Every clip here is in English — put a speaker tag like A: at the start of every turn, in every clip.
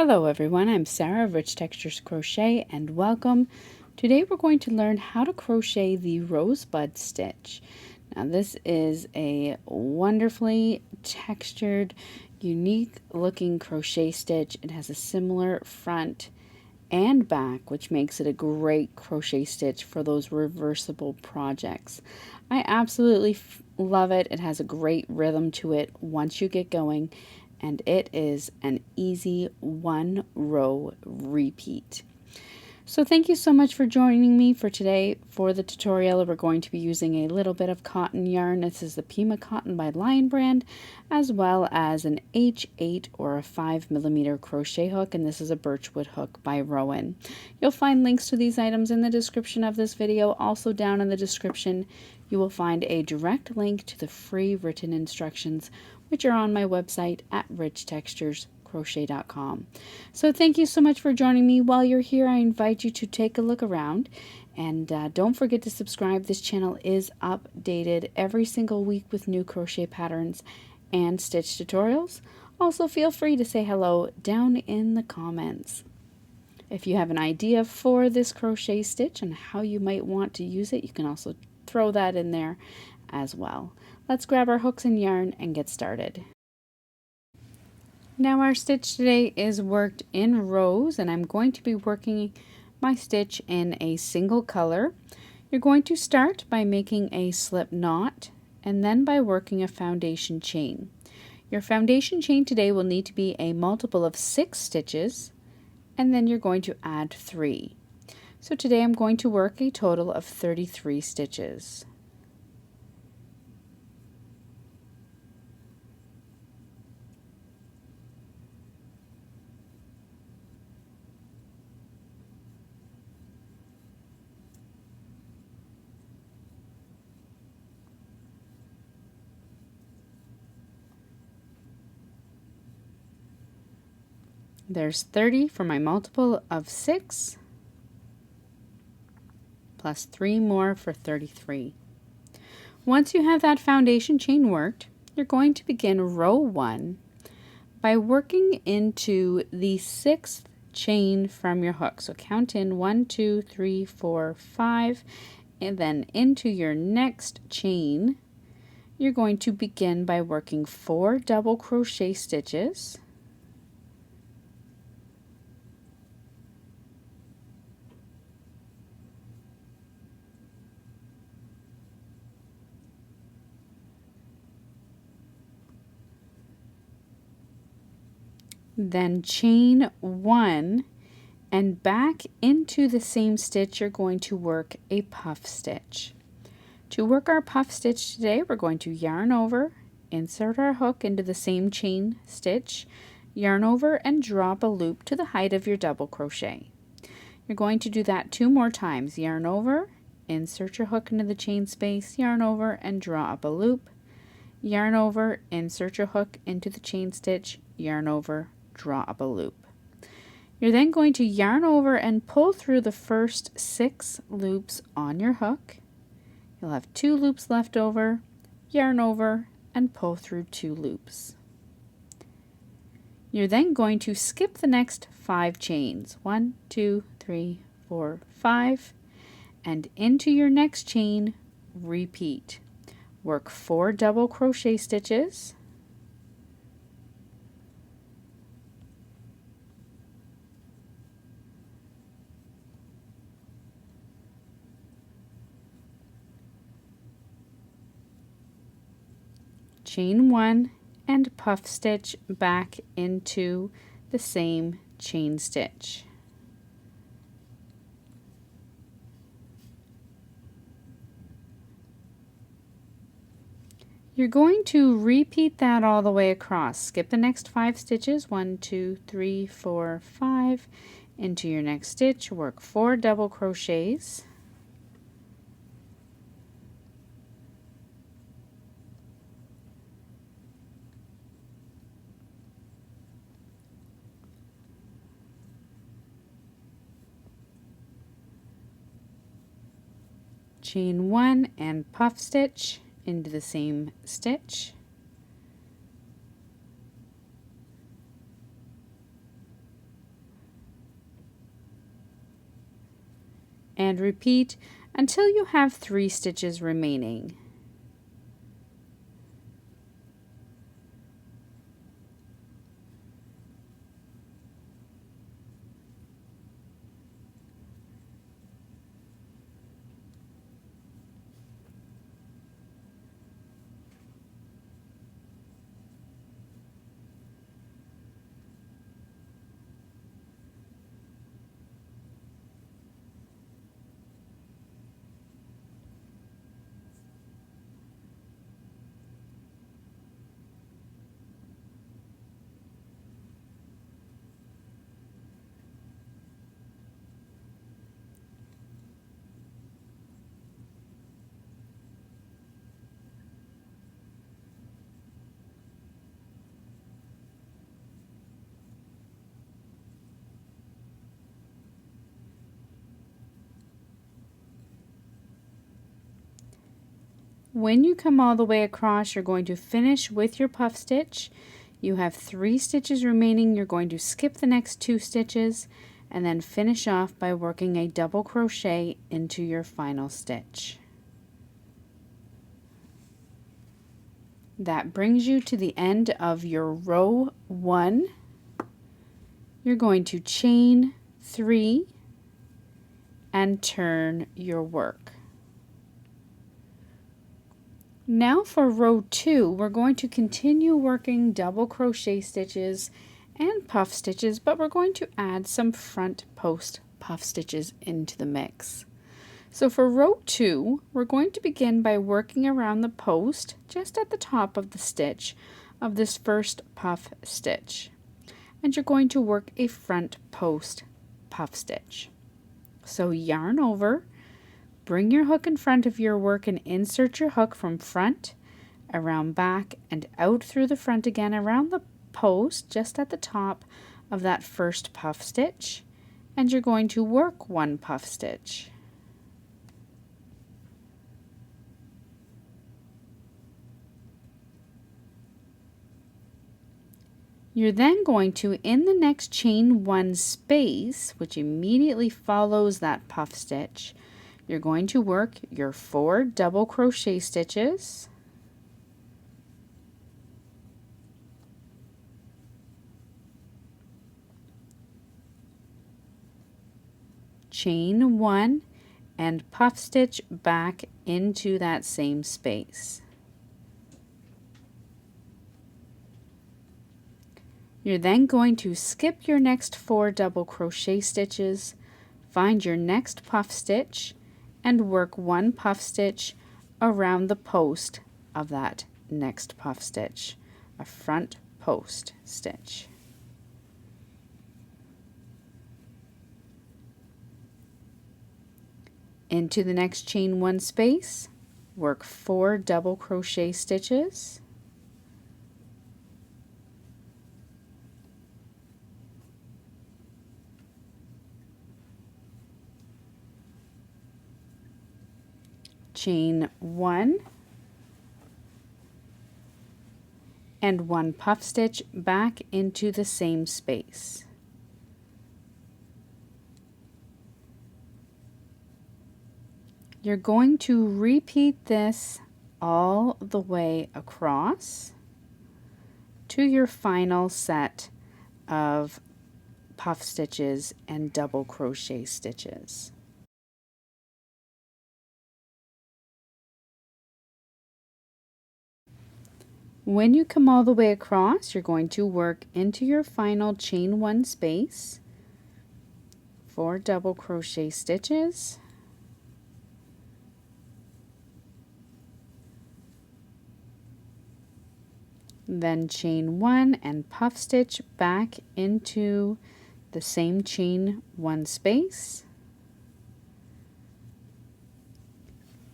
A: Hello everyone, I'm Sarah of Rich Textures Crochet and welcome. Today we're going to learn how to crochet the Rosebud Stitch. Now this is a wonderfully textured, unique looking crochet stitch. It has a similar front and back, which makes it a great crochet stitch for those reversible projects. I absolutely love it. It has a great rhythm to it once you get going, and it is an easy one row repeat. So thank you so much for joining me for today. For the tutorial, we're going to be using a little bit of cotton yarn. This is the Pima Cotton by Lion Brand, as well as an H8 or a 5mm crochet hook, and this is a birchwood hook by Rowan. You'll find links to these items in the description of this video. Also down in the description, you will find a direct link to the free written instructions, which are on my website at richtexturescrochet.com. So thank you so much for joining me. While you're here, I invite you to take a look around, and don't forget to subscribe. This channel is updated every single week with new crochet patterns and stitch tutorials. Also, feel free to say hello down in the comments. If you have an idea for this crochet stitch and how you might want to use it, you can also throw that in there as well. Let's grab our hooks and yarn and get started. Now our stitch today is worked in rows, and I'm going to be working my stitch in a single color. You're going to start by making a slip knot and then by working a foundation chain. Your foundation chain today will need to be a multiple of 6 stitches, and then you're going to add 3. So today I'm going to work a total of 33 stitches. There's 30 for my multiple of 6, plus 3 more for 33. Once you have that foundation chain worked, you're going to begin row 1 by working into the 6th chain from your hook. So count in 1, 2, 3, 4, 5, and then into your next chain, you're going to begin by working 4 double crochet stitches. Then chain 1, and back into the same stitch you're going to work a puff stitch. To work our puff stitch today, we're going to yarn over, insert our hook into the same chain stitch, yarn over and drop a loop to the height of your double crochet. You're going to do that 2 more times. Yarn over, insert your hook into the chain space, yarn over and draw up a loop, yarn over, insert your hook into the chain stitch, yarn over, draw up a loop. You're then going to yarn over and pull through the first 6 loops on your hook. You'll have 2 loops left over, yarn over and pull through 2 loops. You're then going to skip the next 5 chains, 1, 2, 3, 4, 5, and into your next chain, repeat. Work 4 double crochet stitches, chain 1 and puff stitch back into the same chain stitch. You're going to repeat that all the way across. Skip the next 5 stitches, 1, 2, 3, 4, 5, into your next stitch, work 4 double crochets, chain 1 and puff stitch into the same stitch, and repeat until you have 3 stitches remaining. When you come all the way across, you're going to finish with your puff stitch. You have 3 stitches remaining. You're going to skip the next 2 stitches and then finish off by working a double crochet into your final stitch. That brings you to the end of your row 1. You're going to chain 3 and turn your work. Now for row 2, we're going to continue working double crochet stitches and puff stitches, but we're going to add some front post puff stitches into the mix. So for row 2, we're going to begin by working around the post just at the top of the stitch of this first puff stitch. And you're going to work a front post puff stitch. So yarn over, bring your hook in front of your work and insert your hook from front, around back, and out through the front again around the post just at the top of that first puff stitch. And you're going to work 1 puff stitch. You're then going to, in the next chain 1 space, which immediately follows that puff stitch, you're going to work your 4 double crochet stitches, chain 1, and puff stitch back into that same space. You're then going to skip your next 4 double crochet stitches, find your next puff stitch, and work 1 puff stitch around the post of that next puff stitch, a front post stitch. Into the next chain 1 space, work 4 double crochet stitches, chain 1, and 1 puff stitch back into the same space. You're going to repeat this all the way across to your final set of puff stitches and double crochet stitches. When you come all the way across, you're going to work into your final chain 1 space, 4 double crochet stitches, then chain 1 and puff stitch back into the same chain 1 space.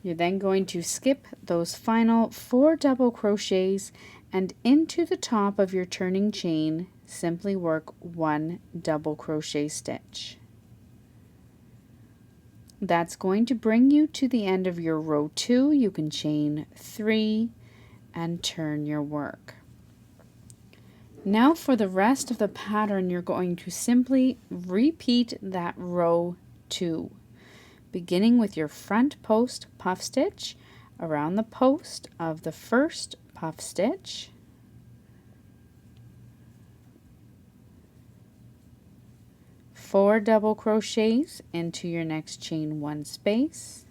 A: You're then going to skip those final 4 double crochets and into the top of your turning chain, simply work 1 double crochet stitch. That's going to bring you to the end of your row 2. You can chain 3 and turn your work. Now for the rest of the pattern, you're going to simply repeat that row 2. beginning with your front post puff stitch around the post of the first puff stitch, four double crochets into your next chain one space,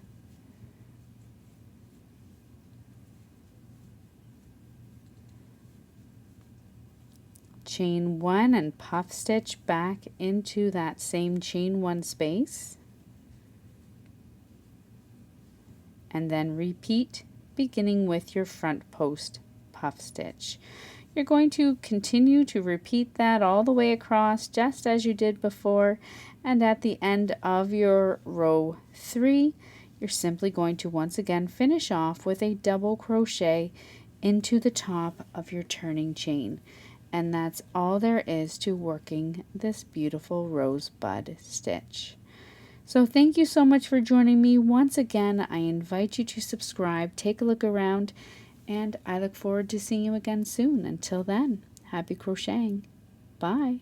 A: chain one and puff stitch back into that same chain one space, and then repeat beginning with your front post puff stitch. You're going to continue to repeat that all the way across just as you did before, and at the end of your row 3 you're simply going to once again finish off with a double crochet into the top of your turning chain. And that's all there is to working this beautiful rosebud stitch. So thank you so much for joining me. Once again, I invite you to subscribe, take a look around, and I look forward to seeing you again soon. Until then, happy crocheting. Bye.